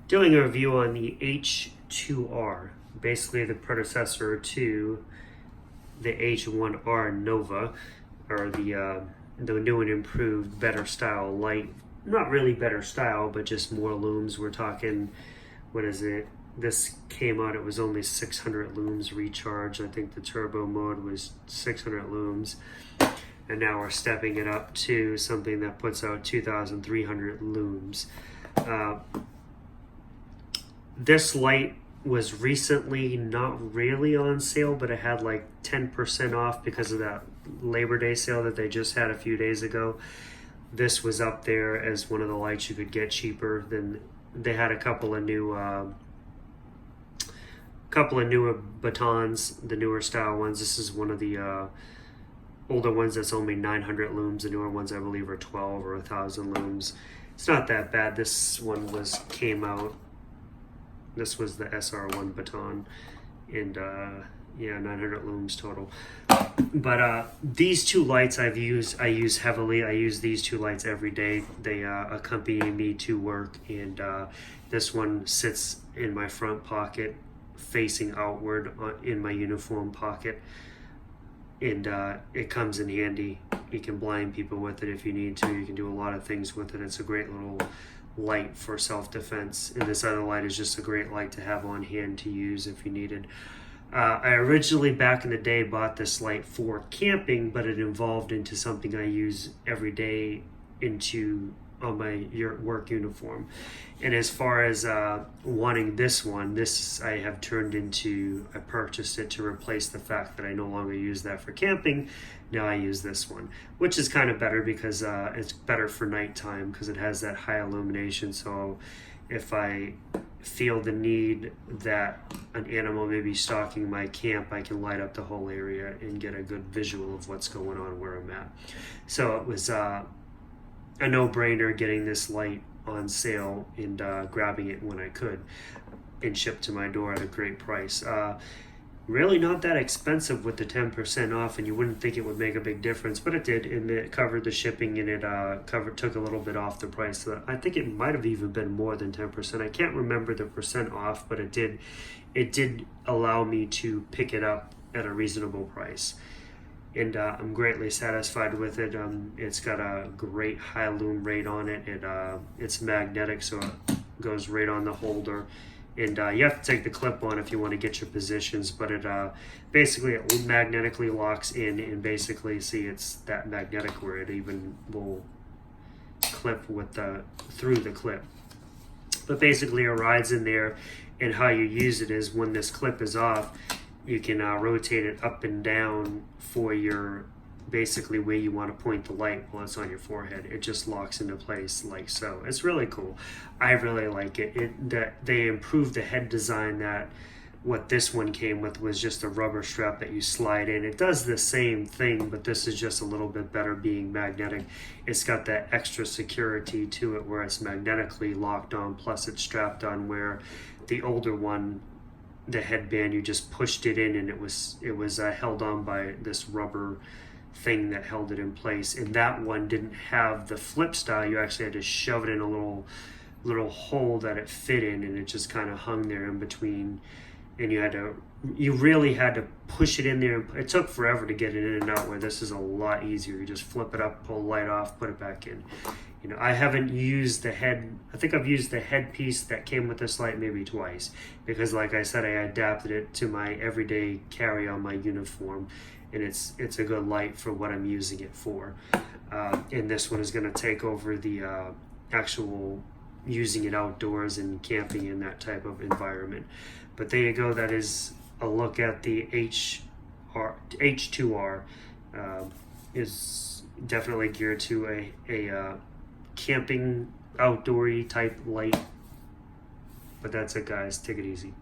Doing a review on the H2R, basically the predecessor to the H1R Nova, or the new and improved, better style light. Not really better style, but just more looms. We're talking, what is it? This came out, it was only 600 looms recharge. I think the turbo mode was 600 looms. And now we're stepping it up to something that puts out 2,300 looms. This light was recently not really on sale, but it had like 10% off because of that Labor Day sale that they just had a few days ago. This was up there as one of the lights you could get cheaper. Then they had a couple of newer batons, the newer style ones. This is one of the older ones that's only 900 looms. The newer ones I believe are 12 or 1,000 looms. It's not that bad. This one came out. This was the SR1 baton, and yeah, 900 looms total. But these two lights I use heavily. I use these two lights every day. They accompany me to work, and this one sits in my front pocket, facing outward in my uniform pocket, and it comes in handy. You can blind people with it if you need to. You can do a lot of things with it. It's a great little light for self-defense, and this other light is just a great light to have on hand to use if you needed. I originally back in the day bought this light for camping, but it evolved into something I use every day on my work uniform. And as far as wanting this one, I have turned into, I purchased it to replace the fact that I no longer use that for camping. Now I use this one, which is kind of better because it's better for nighttime because it has that high illumination. So if I feel the need that an animal may be stalking my camp, I can light up the whole area and get a good visual of what's going on where I'm at. So it was a no-brainer getting this light on sale and grabbing it when I could and shipped to my door at a great price. Really not that expensive with the 10% off, and you wouldn't think it would make a big difference, but it did, and it covered the shipping, and it took a little bit off the price. So I think it might have even been more than 10%. I can't remember the percent off, but it did allow me to pick it up at a reasonable price. And I'm greatly satisfied with it. It's got a great high lume rate on it. It's magnetic, so it goes right on the holder. And you have to take the clip on if you want to get your positions, but it magnetically locks in, and basically, see, it's that magnetic where it even will clip through the clip. But basically, it rides in there, and how you use it is when this clip is off, you can rotate it up and down for basically where you want to point the light while it's on your forehead. It just locks into place like so. It's really cool. I really like it. That they improved the head design. That what this one came with was just a rubber strap that you slide in. It does the same thing, but this is just a little bit better being magnetic. It's got that extra security to it where it's magnetically locked on, plus it's strapped on, where the older one, the headband, you just pushed it in and it was held on by this rubber thing that held it in place. And that one didn't have the flip style. You actually had to shove it in a little hole that it fit in, and it just kind of hung there in between, and you really had to push it in there. It took forever to get it in and out, where this is a lot easier. You just flip it up, pull the light off, put it back in. I haven't used the head. I think I've used the headpiece that came with this light maybe twice, because like I said, I adapted it to my everyday carry on my uniform, and it's a good light for what I'm using it for. And this one is going to take over the actual using it outdoors and camping in that type of environment. But there you go. That is a look at the H2R. Is definitely geared to a camping, outdoory type light. But that's it, guys. Take it easy.